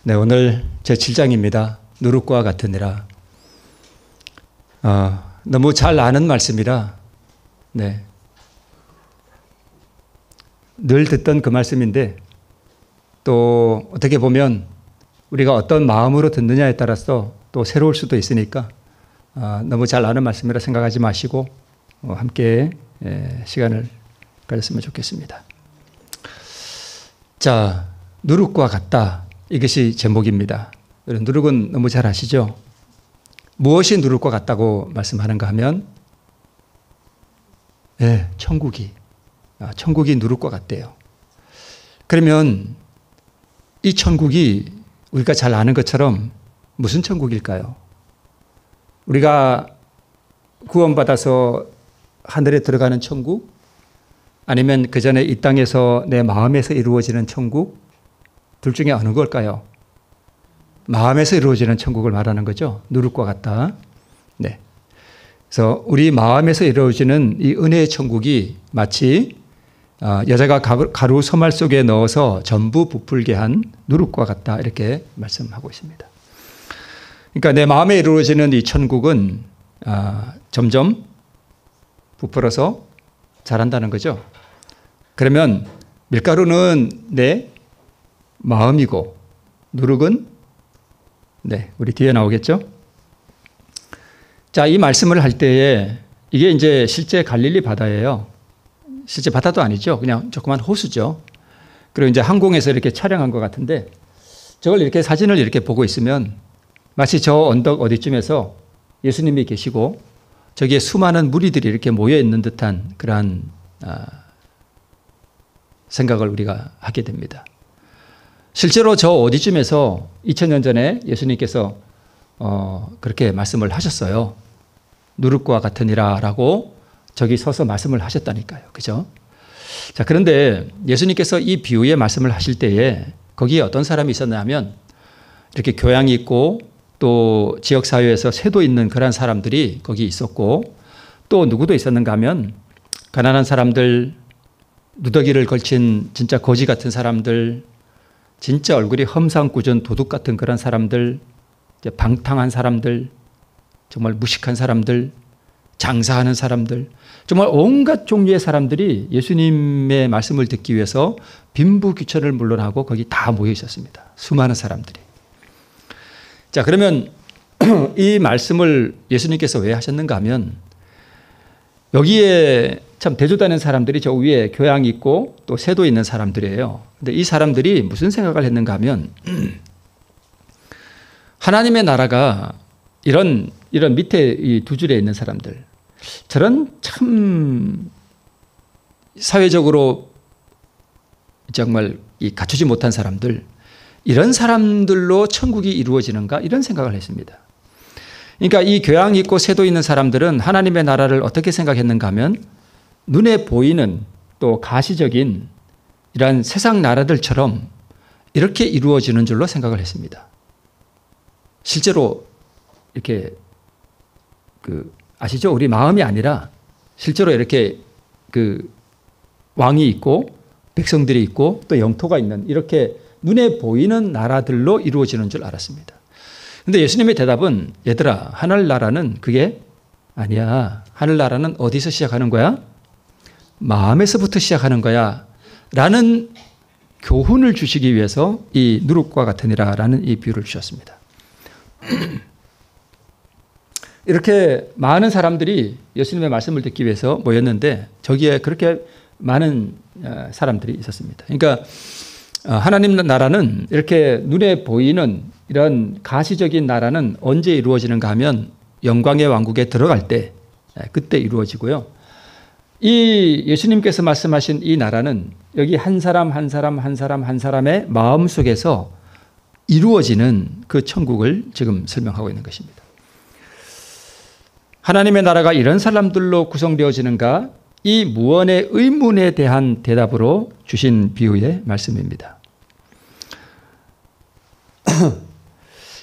네, 오늘 제7장입니다. 누룩과 같으니라. 너무 잘 아는 말씀이라 네, 늘 듣던 그 말씀인데 또 어떻게 보면 우리가 어떤 마음으로 듣느냐에 따라서 또 새로울 수도 있으니까 너무 잘 아는 말씀이라 생각하지 마시고 함께 시간을 가졌으면 좋겠습니다. 자, 누룩과 같다. 이것이 제목입니다. 여러분, 누룩은 너무 잘 아시죠? 무엇이 누룩과 같다고 말씀하는가 하면 천국이 누룩과 같대요. 그러면 이 천국이 우리가 잘 아는 것처럼 무슨 천국일까요? 우리가 구원받아서 하늘에 들어가는 천국? 아니면 그 전에 이 땅에서 내 마음에서 이루어지는 천국? 둘 중에 어느 걸까요? 마음에서 이루어지는 천국을 말하는 거죠. 누룩과 같다. 네. 그래서 우리 마음에서 이루어지는 이 은혜의 천국이 마치 여자가 가루 서말 속에 넣어서 전부 부풀게 한 누룩과 같다. 이렇게 말씀하고 있습니다. 그러니까 내 마음에 이루어지는 이 천국은 점점 부풀어서 자란다는 거죠. 그러면 밀가루는 내 마음이고 누룩은 우리 뒤에 나오겠죠? 자, 이 말씀을 할 때에 이게 이제 실제 갈릴리 바다예요. 실제 바다도 아니죠. 그냥 조그만 호수죠. 그리고 이제 항공에서 이렇게 촬영한 것 같은데 저걸 이렇게 사진을 이렇게 보고 있으면 마치 저 언덕 어디쯤에서 예수님이 계시고 저기에 수많은 무리들이 이렇게 모여 있는 듯한 그러한 생각을 우리가 하게 됩니다. 실제로 저 어디쯤에서 2000년 전에 예수님께서 그렇게 말씀을 하셨어요. 누룩과 같으니라 라고 저기 서서 말씀을 하셨다니까요. 그죠? 자, 그런데 예수님께서 이 비유의 말씀을 하실 때에 거기에 어떤 사람이 있었냐 하면 이렇게 교양이 있고 또 지역사회에서 세도 있는 그런 사람들이 거기 있었고 또 누구도 있었는가 하면 가난한 사람들, 누더기를 걸친 진짜 거지 같은 사람들, 진짜 얼굴이 험상궂은 도둑 같은 그런 사람들, 방탕한 사람들, 정말 무식한 사람들, 장사하는 사람들, 정말 온갖 종류의 사람들이 예수님의 말씀을 듣기 위해서 빈부귀천을 물론하고 거기 다 모여 있었습니다. 수많은 사람들이. 자, 그러면 이 말씀을 예수님께서 왜 하셨는가 하면 여기에 참 대조되는 사람들이 저 위에 교양 있고 또 세도 있는 사람들이에요. 근데 이 사람들이 무슨 생각을 했는가 하면 하나님의 나라가 이런 밑에 이 두 줄에 있는 사람들, 저런 참 사회적으로 정말 갖추지 못한 사람들, 이런 사람들로 천국이 이루어지는가 이런 생각을 했습니다. 그러니까 이 교양 있고 세도 있는 사람들은 하나님의 나라를 어떻게 생각했는가 하면 눈에 보이는 또 가시적인 이런 세상 나라들처럼 이렇게 이루어지는 줄로 생각을 했습니다. 실제로 이렇게 아시죠? 우리 마음이 아니라 실제로 이렇게 왕이 있고 백성들이 있고 또 영토가 있는 이렇게 눈에 보이는 나라들로 이루어지는 줄 알았습니다. 근데 예수님의 대답은 얘들아, 하늘나라는 그게 아니야. 하늘나라는 어디서 시작하는 거야? 마음에서부터 시작하는 거야. 라는 교훈을 주시기 위해서 이 누룩과 같으니라 라는 이 비유를 주셨습니다. 이렇게 많은 사람들이 예수님의 말씀을 듣기 위해서 모였는데 저기에 그렇게 많은 사람들이 있었습니다. 그러니까 하나님 나라는 이렇게 눈에 보이는 이런 가시적인 나라는 언제 이루어지는가 하면 영광의 왕국에 들어갈 때 그때 이루어지고요. 이 예수님께서 말씀하신 이 나라는 여기 한 사람 한 사람 한 사람 한 사람의 마음 속에서 이루어지는 그 천국을 지금 설명하고 있는 것입니다. 하나님의 나라가 이런 사람들로 구성되어지는가? 이 무언의 의문에 대한 대답으로 주신 비유의 말씀입니다.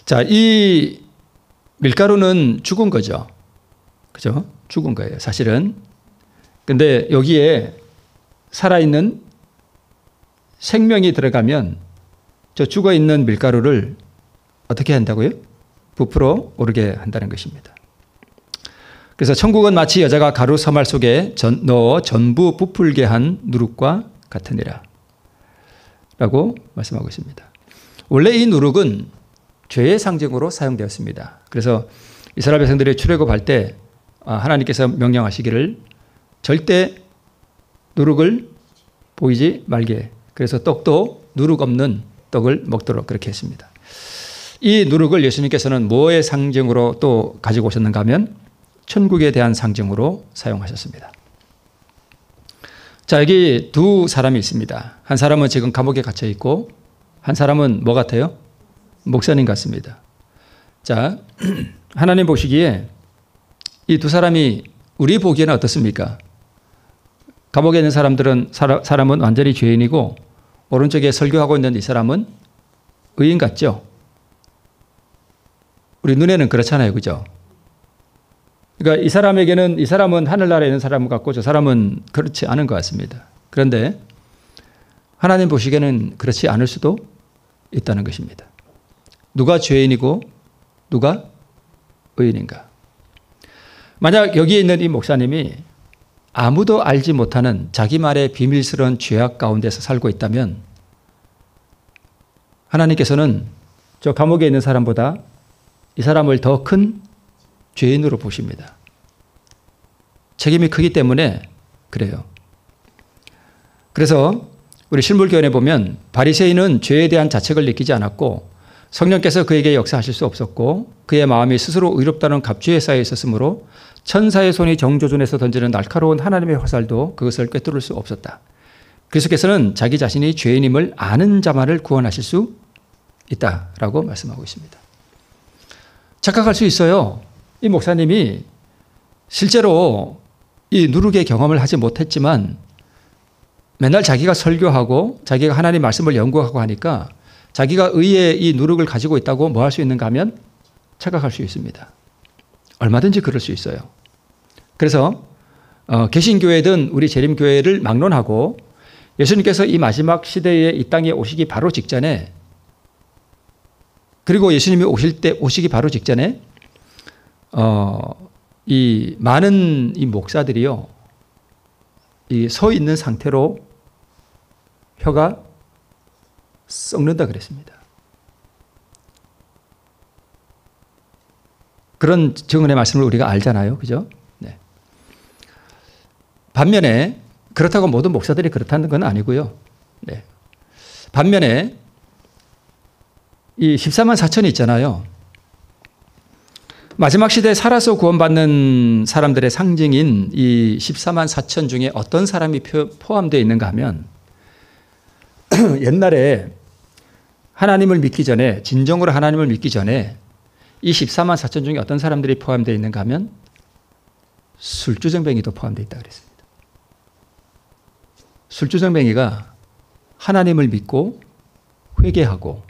자, 이 밀가루는 죽은 거죠. 그죠? 죽은 거예요, 사실은. 근데 여기에 살아있는 생명이 들어가면 저 죽어 있는 밀가루를 어떻게 한다고요? 부풀어 오르게 한다는 것입니다. 그래서 천국은 마치 여자가 가루 서말 속에 넣어 전부 부풀게 한 누룩과 같으니라 라고 말씀하고 있습니다. 원래 이 누룩은 죄의 상징으로 사용되었습니다. 그래서 이스라엘 백성들이 출애굽할 때 하나님께서 명령하시기를 절대 누룩을 보이지 말게, 그래서 떡도 누룩 없는 떡을 먹도록 그렇게 했습니다. 이 누룩을 예수님께서는 뭐의 상징으로 또 가지고 오셨는가 하면 천국에 대한 상징으로 사용하셨습니다. 자, 여기 두 사람이 있습니다. 한 사람은 지금 감옥에 갇혀 있고 한 사람은 뭐 같아요? 목사님 같습니다. 자, 하나님 보시기에 이 두 사람이 우리 보기에는 어떻습니까? 감옥에 있는 사람은 완전히 죄인이고 오른쪽에 설교하고 있는 이 사람은 의인 같죠? 우리 눈에는 그렇잖아요. 그죠? 그러니까 이 사람은 하늘나라에 있는 사람 같고 저 사람은 그렇지 않은 것 같습니다. 그런데 하나님 보시기에는 그렇지 않을 수도 있다는 것입니다. 누가 죄인이고 누가 의인인가? 만약 여기에 있는 이 목사님이 아무도 알지 못하는 자기만의 비밀스러운 죄악 가운데서 살고 있다면 하나님께서는 저 감옥에 있는 사람보다 이 사람을 더 큰 죄인으로 보십니다. 책임이 크기 때문에 그래요. 그래서 우리 실물교훈에 보면 바리새인은 죄에 대한 자책을 느끼지 않았고 성령께서 그에게 역사하실 수 없었고 그의 마음이 스스로 의롭다는 갑주에 쌓여 있었으므로 천사의 손이 정조준에서 던지는 날카로운 하나님의 화살도 그것을 꿰뚫을 수 없었다. 그리스도께서는 자기 자신이 죄인임을 아는 자만을 구원하실 수 있다라고 말씀하고 있습니다. 착각할 수 있어요. 이 목사님이 실제로 이 누룩의 경험을 하지 못했지만 맨날 자기가 설교하고 자기가 하나님 말씀을 연구하고 하니까 자기가 의의 이 누룩을 가지고 있다고 뭐 할 수 있는가 하면 착각할 수 있습니다. 얼마든지 그럴 수 있어요. 그래서 개신교회든 우리 재림교회를 막론하고 예수님께서 이 마지막 시대에 이 땅에 오시기 바로 직전에 그리고 예수님이 오시기 바로 직전에 이 많은 이 목사들이요, 이 서 있는 상태로 혀가 썩는다 그랬습니다. 그런 증언의 말씀을 우리가 알잖아요. 그죠? 네. 반면에 그렇다고 모든 목사들이 그렇다는 건 아니고요. 네. 반면에 이 14만 4천이 있잖아요. 마지막 시대에 살아서 구원받는 사람들의 상징인 이 14만 4천 중에 어떤 사람이 포함되어 있는가 하면 옛날에 하나님을 믿기 전에, 진정으로 하나님을 믿기 전에 이 14만 4천 중에 어떤 사람들이 포함되어 있는가 하면 술주정뱅이도 포함되어 있다고 그랬습니다. 술주정뱅이가 하나님을 믿고 회개하고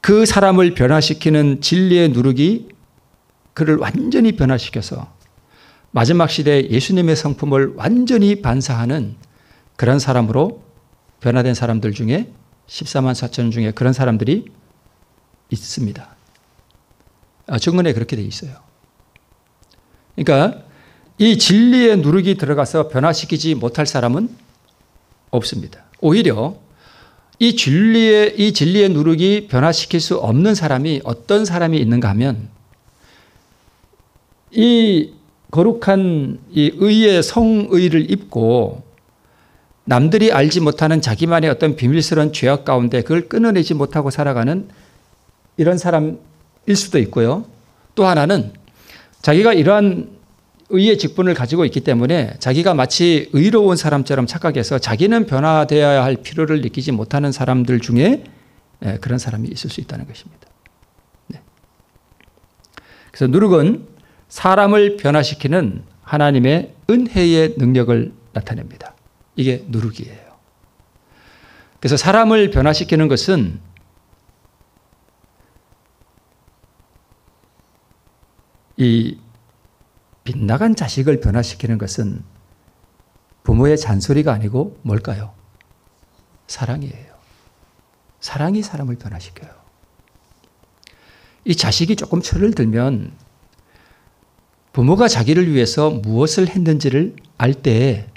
그 사람을 변화시키는 진리의 누룩이 그를 완전히 변화시켜서 마지막 시대에 예수님의 성품을 완전히 반사하는 그런 사람으로 변화된 사람들 중에 14만 4천 중에 그런 사람들이 있습니다. 증언에 그렇게 돼 있어요. 그러니까 이 진리의 누룩이 들어가서 변화시키지 못할 사람은 없습니다. 오히려 이 진리의 누룩이 변화시킬 수 없는 사람이 어떤 사람이 있는가 하면 이 거룩한 이 의의 성의를 입고 남들이 알지 못하는 자기만의 어떤 비밀스러운 죄악 가운데 그걸 끊어내지 못하고 살아가는 이런 사람일 수도 있고요. 또 하나는 자기가 이러한 의의 직분을 가지고 있기 때문에 자기가 마치 의로운 사람처럼 착각해서 자기는 변화되어야 할 필요를 느끼지 못하는 사람들 중에 그런 사람이 있을 수 있다는 것입니다. 네. 그래서 누룩은 사람을 변화시키는 하나님의 은혜의 능력을 나타냅니다. 이게 누룩이에요. 그래서 사람을 변화시키는 것은 이 빗나간 자식을 변화시키는 것은 부모의 잔소리가 아니고 뭘까요? 사랑이에요. 사랑이 사람을 변화시켜요. 이 자식이 조금 철을 들면 부모가 자기를 위해서 무엇을 했는지를 알 때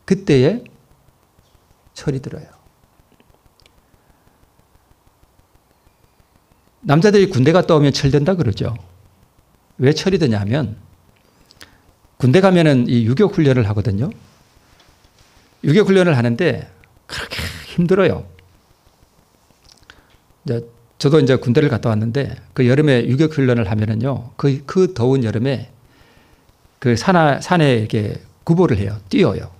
그때에 철이 들어요. 남자들이 군대 갔다 오면 철든다 그러죠. 왜 철이 드냐면 군대 가면은 이 유격 훈련을 하거든요. 유격 훈련을 하는데 그렇게 힘들어요. 저도 이제 군대를 갔다 왔는데 그 여름에 유격 훈련을 하면은요, 그 더운 여름에 그 산에 이렇게 구보를 해요. 뛰어요.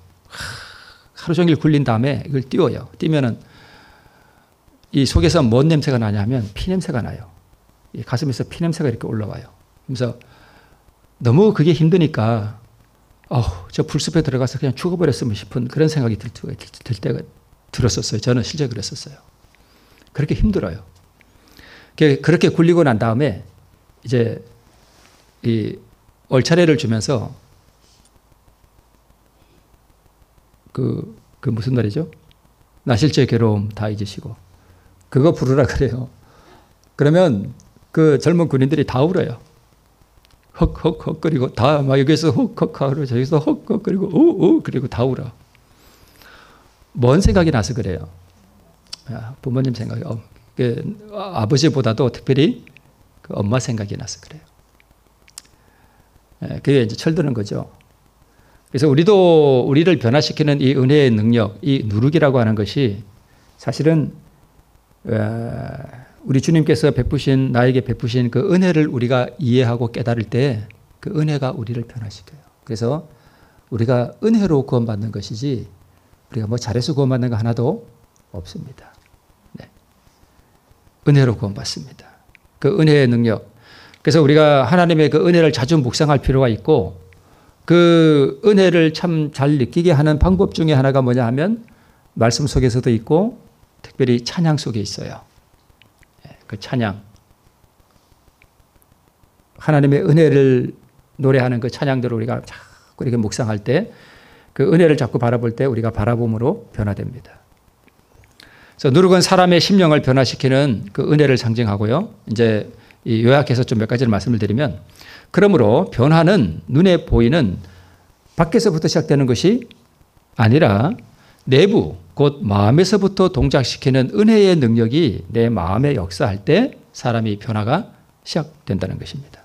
하루 종일 굴린 다음에 이걸 뛰어요. 뛰면은 이 속에서 뭔 냄새가 나냐면 피 냄새가 나요. 이 가슴에서 피 냄새가 이렇게 올라와요. 그래서 너무 그게 힘드니까 저 불숲에 들어가서 그냥 죽어버렸으면 싶은 그런 생각이 들 때가 들었었어요. 저는 실제 그랬었어요. 그렇게 힘들어요. 그렇게 굴리고 난 다음에 이제 이 얼차례를 주면서 그 무슨 노래죠? 나 실제 괴로움 다 잊으시고 그거 부르라 그래요. 그러면 그 젊은 군인들이 다 울어요. 헉헉헉 그리고 다 막 여기서 헉헉 하고 저기서 헉헉 그리고 우우 그리고 다 울어. 뭔 생각이 나서 그래요? 부모님 생각이 아버지보다도 특별히 그 엄마 생각이 나서 그래요. 그게 이제 철드는 거죠. 그래서 우리를 변화시키는 이 은혜의 능력, 이 누룩이라고 하는 것이 사실은 우리 주님께서 나에게 베푸신 그 은혜를 우리가 이해하고 깨달을 때 그 은혜가 우리를 변화시켜요. 그래서 우리가 은혜로 구원받는 것이지 우리가 뭐 잘해서 구원받는 거 하나도 없습니다. 네. 은혜로 구원받습니다. 그 은혜의 능력. 그래서 우리가 하나님의 그 은혜를 자주 묵상할 필요가 있고 그 은혜를 참 잘 느끼게 하는 방법 중에 하나가 뭐냐 하면 말씀 속에서도 있고 특별히 찬양 속에 있어요. 그 찬양. 하나님의 은혜를 노래하는 그 찬양들을 우리가 자꾸 이렇게 묵상할 때 그 은혜를 자꾸 바라볼 때 우리가 바라봄으로 변화됩니다. 그래서 누룩은 사람의 심령을 변화시키는 그 은혜를 상징하고요. 이제 요약해서 좀 몇 가지를 말씀을 드리면 그러므로 변화는 눈에 보이는 밖에서부터 시작되는 것이 아니라 내부 곧 마음에서부터 동작시키는 은혜의 능력이 내 마음에 역사할 때 사람이 변화가 시작된다는 것입니다.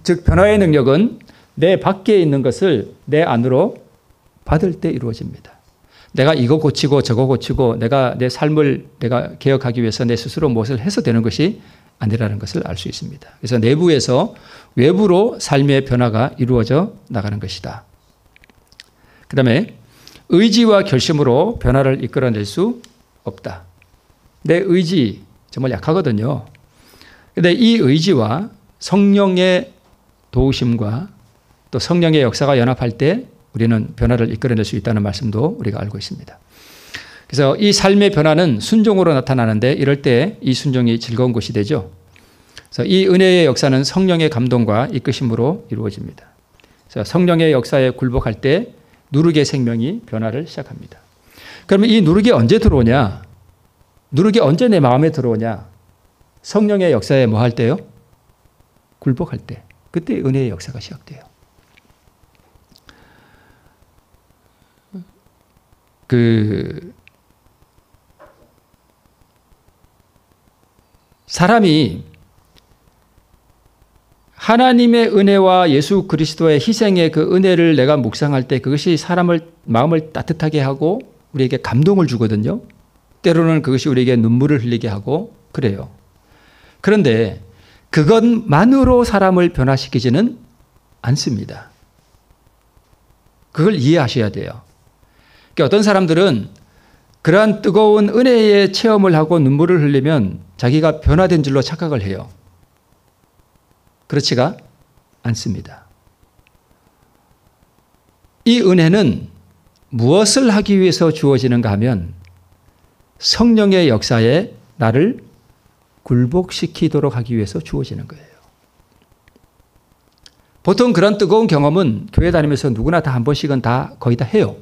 즉 변화의 능력은 내 밖에 있는 것을 내 안으로 받을 때 이루어집니다. 내가 이거 고치고 저거 고치고 내가 내 삶을 내가 개혁하기 위해서 내 스스로 무엇을 해서 되는 것이 아니라는 것을 알 수 있습니다. 그래서 내부에서 외부로 삶의 변화가 이루어져 나가는 것이다. 그 다음에 의지와 결심으로 변화를 이끌어낼 수 없다. 내 의지 정말 약하거든요. 그런데 이 의지와 성령의 도우심과 또 성령의 역사가 연합할 때 우리는 변화를 이끌어낼 수 있다는 말씀도 우리가 알고 있습니다. 그래서 이 삶의 변화는 순종으로 나타나는데 이럴 때 이 순종이 즐거운 것이 되죠. 그래서 이 은혜의 역사는 성령의 감동과 이끄심으로 이루어집니다. 그래서 성령의 역사에 굴복할 때 누룩의 생명이 변화를 시작합니다. 그러면 이 누룩이 언제 들어오냐? 누룩이 언제 내 마음에 들어오냐? 성령의 역사에 뭐 할 때요? 굴복할 때. 그때 은혜의 역사가 시작돼요. 사람이 하나님의 은혜와 예수 그리스도의 희생의 그 은혜를 내가 묵상할 때 그것이 마음을 따뜻하게 하고 우리에게 감동을 주거든요. 때로는 그것이 우리에게 눈물을 흘리게 하고 그래요. 그런데 그것만으로 사람을 변화시키지는 않습니다. 그걸 이해하셔야 돼요. 그러니까 어떤 사람들은 그러한 뜨거운 은혜의 체험을 하고 눈물을 흘리면 자기가 변화된 줄로 착각을 해요. 그렇지가 않습니다. 이 은혜는 무엇을 하기 위해서 주어지는가 하면 성령의 역사에 나를 굴복시키도록 하기 위해서 주어지는 거예요. 보통 그런 뜨거운 경험은 교회 다니면서 누구나 다 한 번씩은 다 거의 다 해요.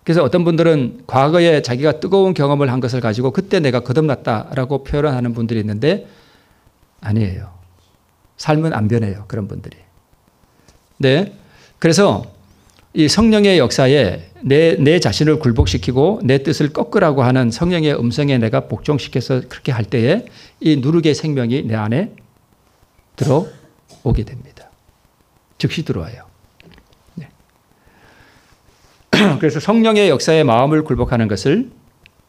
그래서 어떤 분들은 과거에 자기가 뜨거운 경험을 한 것을 가지고 그때 내가 거듭났다라고 표현하는 분들이 있는데 아니에요. 삶은 안 변해요. 그런 분들이. 네. 그래서 이 성령의 역사에 내 자신을 굴복시키고 내 뜻을 꺾으라고 하는 성령의 음성에 내가 복종시켜서 그렇게 할 때에 이 누룩의 생명이 내 안에 들어오게 됩니다. 즉시 들어와요. 네. 그래서 성령의 역사에 마음을 굴복하는 것을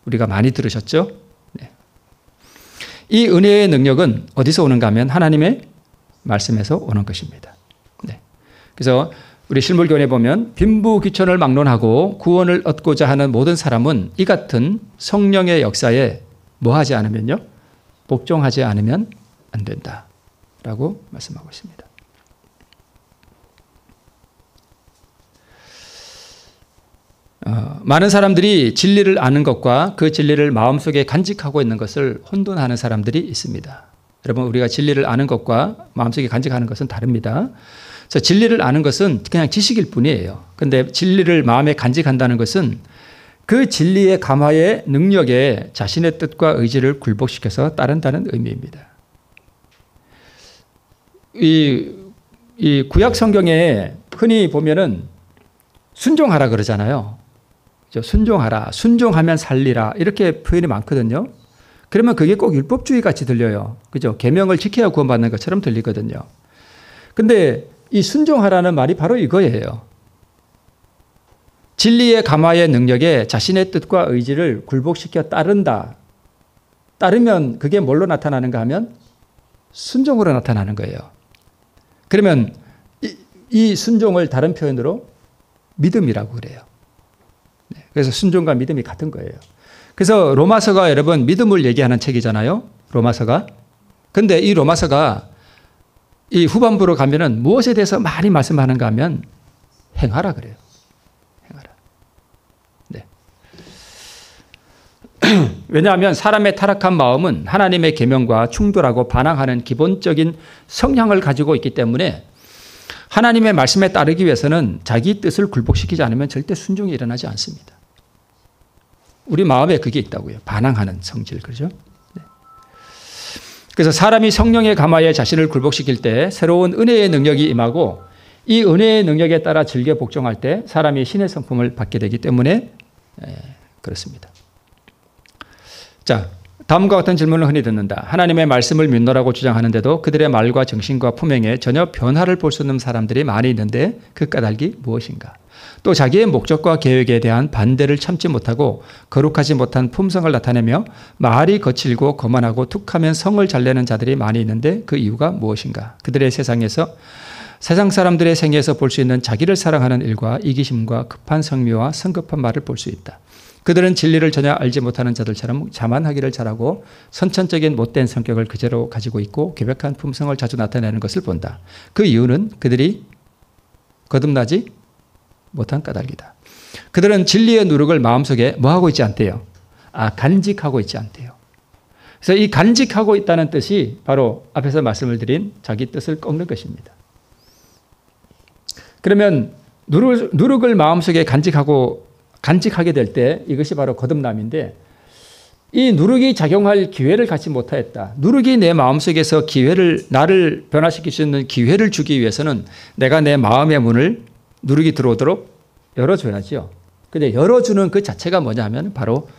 우리가 많이 들으셨죠? 네. 이 은혜의 능력은 어디서 오는가 하면 하나님의 말씀에서 오는 것입니다. 네. 그래서 우리 실물교훈에 보면 빈부귀천을 막론하고 구원을 얻고자 하는 모든 사람은 이 같은 성령의 역사에 뭐 하지 않으면요? 복종하지 않으면 안 된다라고 말씀하고 있습니다. 많은 사람들이 진리를 아는 것과 그 진리를 마음속에 간직하고 있는 것을 혼돈하는 사람들이 있습니다. 여러분, 우리가 진리를 아는 것과 마음속에 간직하는 것은 다릅니다. 그래서 진리를 아는 것은 그냥 지식일 뿐이에요. 그런데 진리를 마음에 간직한다는 것은 그 진리의 감화의 능력에 자신의 뜻과 의지를 굴복시켜서 따른다는 의미입니다. 이 구약 성경에 흔히 보면은 순종하라 그러잖아요. 순종하라, 순종하면 살리라 이렇게 표현이 많거든요. 그러면 그게 꼭 율법주의 같이 들려요. 그죠? 계명을 지켜야 구원받는 것처럼 들리거든요. 근데 이 순종하라는 말이 바로 이거예요. 진리의 감화의 능력에 자신의 뜻과 의지를 굴복시켜 따른다. 따르면 그게 뭘로 나타나는가 하면 순종으로 나타나는 거예요. 그러면 이 순종을 다른 표현으로 믿음이라고 그래요. 그래서 순종과 믿음이 같은 거예요. 그래서 로마서가 여러분 믿음을 얘기하는 책이잖아요. 로마서가. 근데 이 로마서가 이 후반부로 가면은 무엇에 대해서 많이 말씀하는가 하면 행하라 그래요. 행하라. 네. 왜냐하면 사람의 타락한 마음은 하나님의 계명과 충돌하고 반항하는 기본적인 성향을 가지고 있기 때문에 하나님의 말씀에 따르기 위해서는 자기 뜻을 굴복시키지 않으면 절대 순종이 일어나지 않습니다. 우리 마음에 그게 있다고요. 반항하는 성질, 그렇죠? 네. 그래서 사람이 성령의 감화에 자신을 굴복시킬 때 새로운 은혜의 능력이 임하고 이 은혜의 능력에 따라 즐겨 복종할 때 사람이 신의 성품을 받게 되기 때문에 그렇습니다. 자, 다음과 같은 질문을 흔히 듣는다. 하나님의 말씀을 믿노라고 주장하는데도 그들의 말과 정신과 품행에 전혀 변화를 볼 수 없는 사람들이 많이 있는데 그 까닭이 무엇인가? 또 자기의 목적과 계획에 대한 반대를 참지 못하고 거룩하지 못한 품성을 나타내며 말이 거칠고 거만하고 툭하면 성을 잘 내는 자들이 많이 있는데 그 이유가 무엇인가? 그들의 세상에서 세상 사람들의 생애에서 볼 수 있는 자기를 사랑하는 일과 이기심과 급한 성미와 성급한 말을 볼 수 있다. 그들은 진리를 전혀 알지 못하는 자들처럼 자만하기를 잘하고 선천적인 못된 성격을 그대로 가지고 있고 괴벽한 품성을 자주 나타내는 것을 본다. 그 이유는 그들이 거듭나지 못한 까닭이다. 그들은 진리의 누룩을 마음속에 뭐하고 있지 않대요? 간직하고 있지 않대요. 그래서 이 간직하고 있다는 뜻이 바로 앞에서 말씀을 드린 자기 뜻을 꺾는 것입니다. 그러면 누룩을 마음속에 간직하게 될 때 이것이 바로 거듭남인데 이 누룩이 작용할 기회를 갖지 못하였다. 누룩이 내 마음속에서 나를 변화시킬 수 있는 기회를 주기 위해서는 내가 내 마음의 문을 누룩이 들어오도록 열어줘야죠. 근데 열어주는 그 자체가 뭐냐면 바로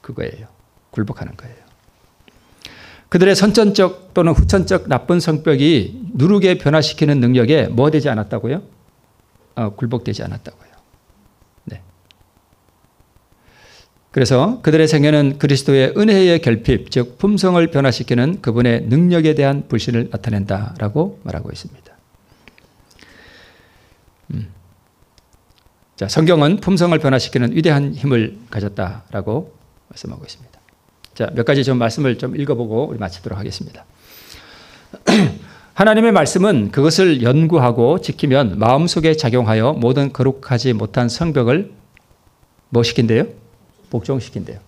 그거예요. 굴복하는 거예요. 그들의 선천적 또는 후천적 나쁜 성격이 누룩에 변화시키는 능력에 뭐 되지 않았다고요? 굴복되지 않았다고요. 네. 그래서 그들의 생애는 그리스도의 은혜의 결핍, 즉 품성을 변화시키는 그분의 능력에 대한 불신을 나타낸다라고 말하고 있습니다. 자, 성경은 품성을 변화시키는 위대한 힘을 가졌다라고 말씀하고 있습니다. 자, 몇 가지 좀 말씀을 좀 읽어보고 우리 마치도록 하겠습니다. 하나님의 말씀은 그것을 연구하고 지키면 마음속에 작용하여 모든 거룩하지 못한 성벽을 뭐 시킨대요? 복종시킨대요.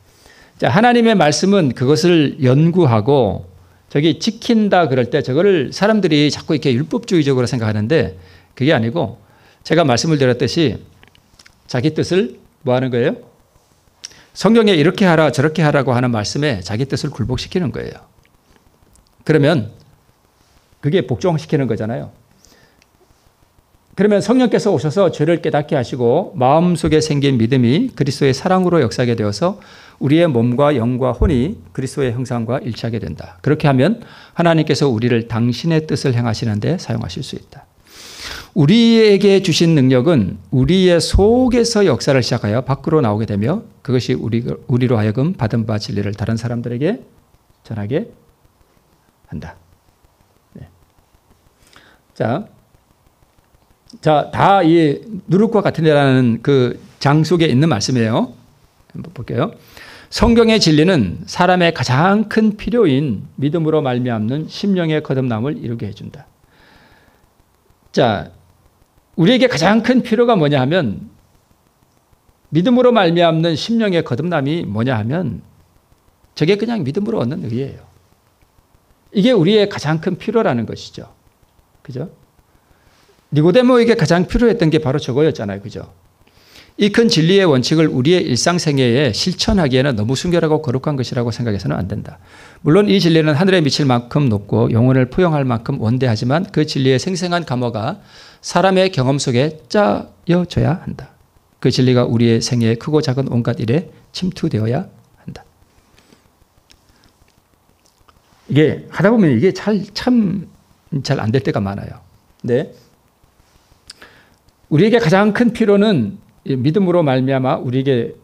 자, 하나님의 말씀은 그것을 연구하고 저기 지킨다 그럴 때 저거를 사람들이 자꾸 이렇게 율법주의적으로 생각하는데 그게 아니고 제가 말씀을 드렸듯이 자기 뜻을 뭐 하는 거예요? 성경에 이렇게 하라 저렇게 하라고 하는 말씀에 자기 뜻을 굴복시키는 거예요. 그러면 그게 복종시키는 거잖아요. 그러면 성령께서 오셔서 죄를 깨닫게 하시고 마음속에 생긴 믿음이 그리스도의 사랑으로 역사하게 되어서 우리의 몸과 영과 혼이 그리스도의 형상과 일치하게 된다. 그렇게 하면 하나님께서 우리를 당신의 뜻을 행하시는 데 사용하실 수 있다. 우리에게 주신 능력은 우리의 속에서 역사를 시작하여 밖으로 나오게 되며 그것이 우리로 하여금 받은 바 진리를 다른 사람들에게 전하게 한다. 네. 자, 다 이 누룩과 같은 데라는 그 장 속에 있는 말씀이에요. 한번 볼게요. 성경의 진리는 사람의 가장 큰 필요인 믿음으로 말미암는 심령의 거듭남을 이루게 해준다. 자, 우리에게 가장 큰 필요가 뭐냐 하면 믿음으로 말미암는 심령의 거듭남이 뭐냐 하면 저게 그냥 믿음으로 얻는 의예요. 이게 우리의 가장 큰 필요라는 것이죠. 그죠? 니고데모에게 가장 필요했던 게 바로 저거였잖아요. 그죠? 이 큰 진리의 원칙을 우리의 일상생애에 실천하기에는 너무 순결하고 거룩한 것이라고 생각해서는 안 된다. 물론 이 진리는 하늘에 미칠 만큼 높고 영혼을 포용할 만큼 원대하지만 그 진리의 생생한 감화가 사람의 경험 속에 짜여져야 한다. 그 진리가 우리의 생애에 크고 작은 온갖 일에 침투되어야 한다. 이게 하다 보면 이게 참 잘 안 될 때가 많아요. 네. 우리에게 가장 큰 필요는 믿음으로 말미암아 우리에게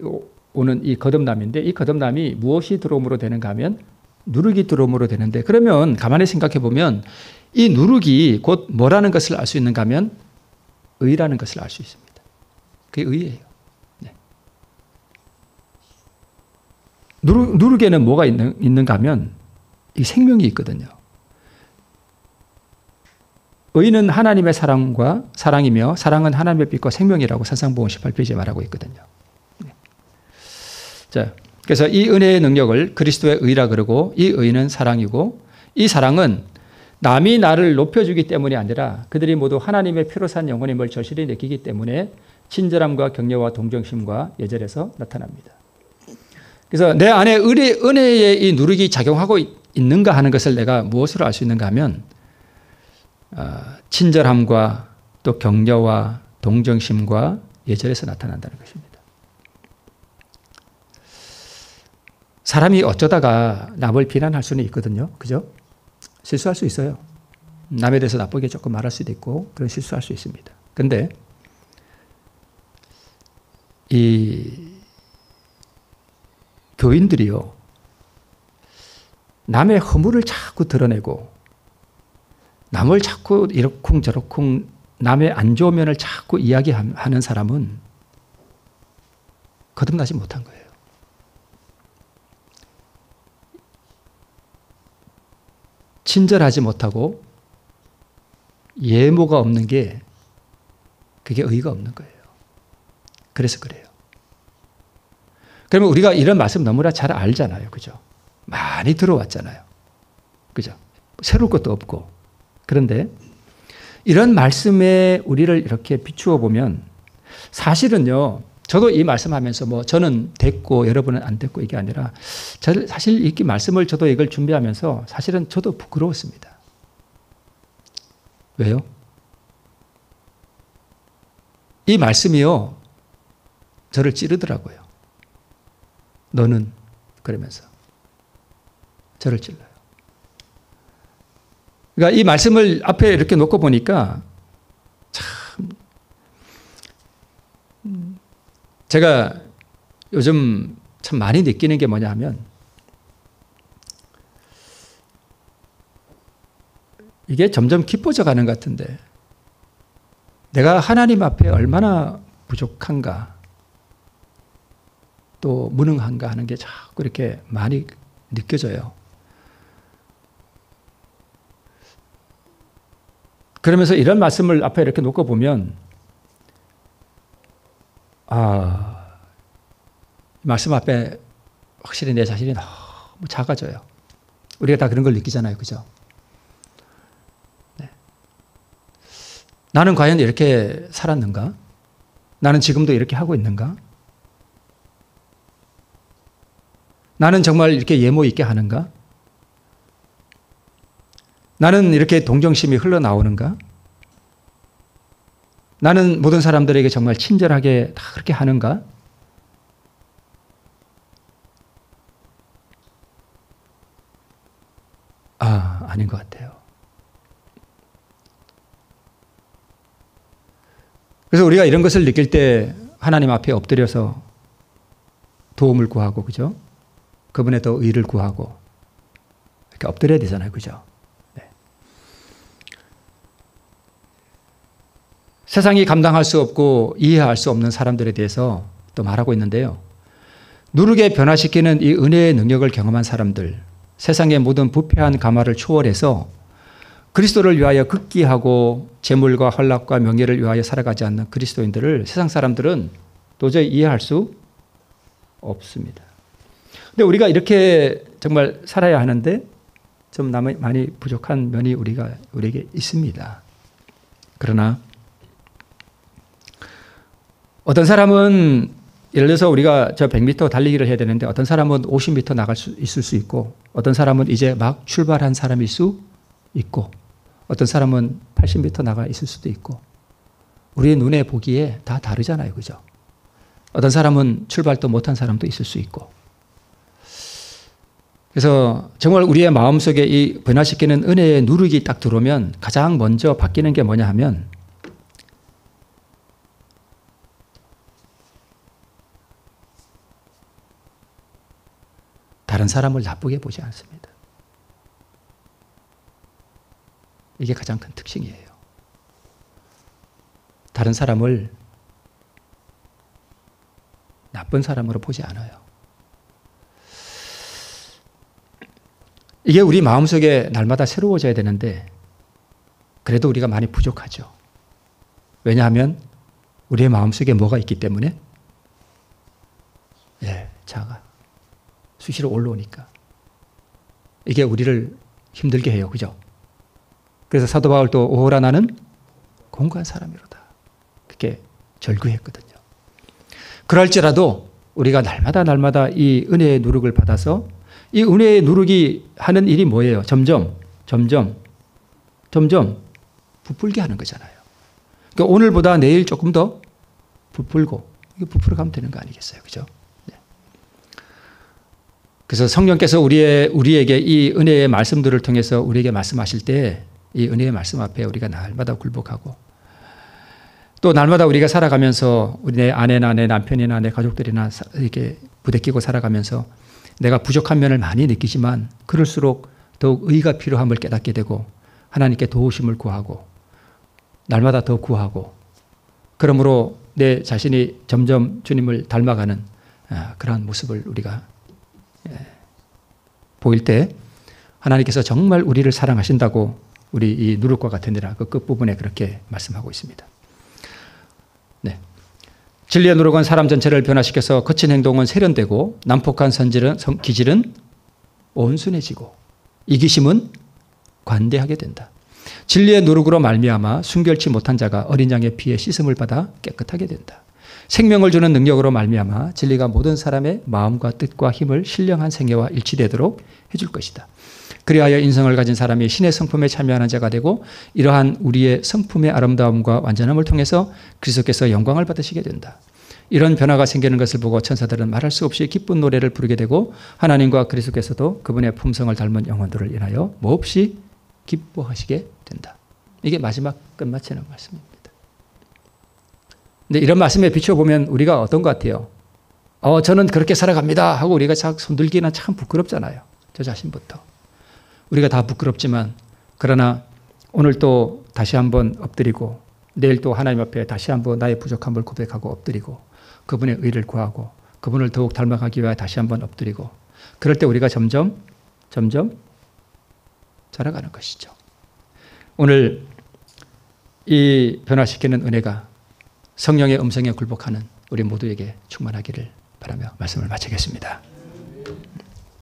오는 이 거듭남인데 이 거듭남이 무엇이 들어옴으로 되는가 하면 누룩이 들어옴으로 되는데 그러면 가만히 생각해 보면 이 누룩이 곧 뭐라는 것을 알 수 있는가 하면 의라는 것을 알 수 있습니다. 그게 의예요. 네. 누룩에는 뭐가 있는가 하면 이 생명이 있거든요. 의는 하나님의 사랑이며 사랑은 하나님의 빛과 생명이라고 사상복음 18페이지에 말하고 있거든요. 네. 자, 그래서 이 은혜의 능력을 그리스도의 의라 그러고 이 의는 사랑이고 이 사랑은 남이 나를 높여주기 때문이 아니라 그들이 모두 하나님의 피로 산 영혼임을 절실히 느끼기 때문에 친절함과 격려와 동정심과 예절에서 나타납니다. 그래서 내 안에 은혜의 이 누룩이 작용하고 있는가 하는 것을 내가 무엇으로 알 수 있는가 하면 친절함과 또 격려와 동정심과 예절에서 나타난다는 것입니다. 사람이 어쩌다가 남을 비난할 수는 있거든요. 그죠? 실수할 수 있어요. 남에 대해서 나쁘게 조금 말할 수도 있고 그런 실수할 수 있습니다. 그런데 이 교인들이요. 남의 허물을 자꾸 드러내고 남을 자꾸 이러쿵저러쿵 남의 안 좋은 면을 자꾸 이야기하는 사람은 거듭나지 못한 거예요. 친절하지 못하고 예모가 없는 게 그게 의의가 없는 거예요. 그래서 그래요. 그러면 우리가 이런 말씀 너무나 잘 알잖아요. 그죠? 많이 들어왔잖아요. 그죠? 새로울 것도 없고. 그런데 이런 말씀에 우리를 이렇게 비추어 보면 사실은요, 저도 이 말씀하면서 뭐 저는 됐고 여러분은 안 됐고 이게 아니라 사실 이 말씀을 저도 이걸 준비하면서 사실은 저도 부끄러웠습니다. 왜요? 이 말씀이요, 저를 찌르더라고요. 너는 그러면서 저를 찔러요. 그러니까 이 말씀을 앞에 이렇게 놓고 보니까 참 제가 요즘 참 많이 느끼는 게 뭐냐 하면 이게 점점 깊어져 가는 것 같은데 내가 하나님 앞에 얼마나 부족한가 또 무능한가 하는 게 자꾸 이렇게 많이 느껴져요. 그러면서 이런 말씀을 앞에 이렇게 놓고 보면 말씀 앞에 확실히 내 자신이 너무 작아져요. 우리가 다 그런 걸 느끼잖아요. 그죠? 네. 나는 과연 이렇게 살았는가? 나는 지금도 이렇게 하고 있는가? 나는 정말 이렇게 예모 있게 하는가? 나는 이렇게 동정심이 흘러나오는가? 나는 모든 사람들에게 정말 친절하게 다 그렇게 하는가? 아닌 것 같아요. 그래서 우리가 이런 것을 느낄 때 하나님 앞에 엎드려서 도움을 구하고, 그죠? 그분의 더 의를 구하고, 이렇게 엎드려야 되잖아요. 그죠? 네. 세상이 감당할 수 없고 이해할 수 없는 사람들에 대해서 또 말하고 있는데요. 누르게 변화시키는 이 은혜의 능력을 경험한 사람들, 세상의 모든 부패한 가마를 초월해서 그리스도를 위하여 극기하고 재물과 헐락과 명예를 위하여 살아가지 않는 그리스도인들을 세상 사람들은 도저히 이해할 수 없습니다. 근데 우리가 이렇게 정말 살아야 하는데 좀 많이 부족한 면이 우리에게 있습니다. 그러나 어떤 사람은 예를 들어서 우리가 저 100m 달리기를 해야 되는데 어떤 사람은 50m 나갈 수 있을 수 있고 어떤 사람은 이제 막 출발한 사람일 수 있고 어떤 사람은 80m 나가 있을 수도 있고 우리의 눈에 보기에 다 다르잖아요. 그죠? 어떤 사람은 출발도 못한 사람도 있을 수 있고 그래서 정말 우리의 마음속에 이 변화시키는 은혜의 누룩이 딱 들어오면 가장 먼저 바뀌는 게 뭐냐 하면 다른 사람을 나쁘게 보지 않습니다. 이게 가장 큰 특징이에요. 다른 사람을 나쁜 사람으로 보지 않아요. 이게 우리 마음속에 날마다 새로워져야 되는데 그래도 우리가 많이 부족하죠. 왜냐하면 우리의 마음속에 뭐가 있기 때문에 자아가 수시로 올라오니까 이게 우리를 힘들게 해요. 그죠? 그래서 사도 바울도 오호라 나는 공고한 사람이로다. 그렇게 절규했거든요. 그럴지라도 우리가 날마다 이 은혜의 누룩을 받아서 이 은혜의 누룩이 하는 일이 뭐예요? 점점 부풀게 하는 거잖아요. 그러니까 오늘보다 내일 조금 더 부풀고 이게 부풀어 가면 되는 거 아니겠어요? 그죠? 네. 그래서 성령께서 우리에게 이 은혜의 말씀들을 통해서 우리에게 말씀하실 때 이 은혜의 말씀 앞에 우리가 날마다 굴복하고 또 날마다 우리가 살아가면서 내 아내나 내 남편이나 내 가족들이나 이렇게 부대끼고 살아가면서 내가 부족한 면을 많이 느끼지만 그럴수록 더욱 의가 필요함을 깨닫게 되고 하나님께 도우심을 구하고 날마다 더 구하고 그러므로 내 자신이 점점 주님을 닮아가는 그러한 모습을 우리가 보일 때 하나님께서 정말 우리를 사랑하신다고 우리 이 누룩과 같으니라 그 끝부분에 그렇게 말씀하고 있습니다. 네. 진리의 누룩은 사람 전체를 변화시켜서 거친 행동은 세련되고 난폭한 기질은 온순해지고 이기심은 관대하게 된다. 진리의 누룩으로 말미암아 순결치 못한 자가 어린 양의 피에 씻음을 받아 깨끗하게 된다. 생명을 주는 능력으로 말미암아 진리가 모든 사람의 마음과 뜻과 힘을 신령한 생애와 일치되도록 해줄 것이다. 그리하여 인성을 가진 사람이 신의 성품에 참여하는 자가 되고 이러한 우리의 성품의 아름다움과 완전함을 통해서 그리스도께서 영광을 받으시게 된다. 이런 변화가 생기는 것을 보고 천사들은 말할 수 없이 기쁜 노래를 부르게 되고 하나님과 그리스도께서도 그분의 품성을 닮은 영혼들을 인하여 몹시 기뻐하시게 된다. 이게 마지막 끝마치는 말씀입니다. 근데 이런 말씀에 비춰보면 우리가 어떤 것 같아요? 저는 그렇게 살아갑니다 하고 우리가 손들기는 참 부끄럽잖아요. 저 자신부터. 우리가 다 부끄럽지만 그러나 오늘 또 다시 한번 엎드리고 내일 또 하나님 앞에 다시 한번 나의 부족함을 고백하고 엎드리고 그분의 의를 구하고 그분을 더욱 닮아가기 위해 다시 한번 엎드리고 그럴 때 우리가 점점 자라가는 것이죠. 오늘 이 변화시키는 은혜가 성령의 음성에 굴복하는 우리 모두에게 충만하기를 바라며 말씀을 마치겠습니다.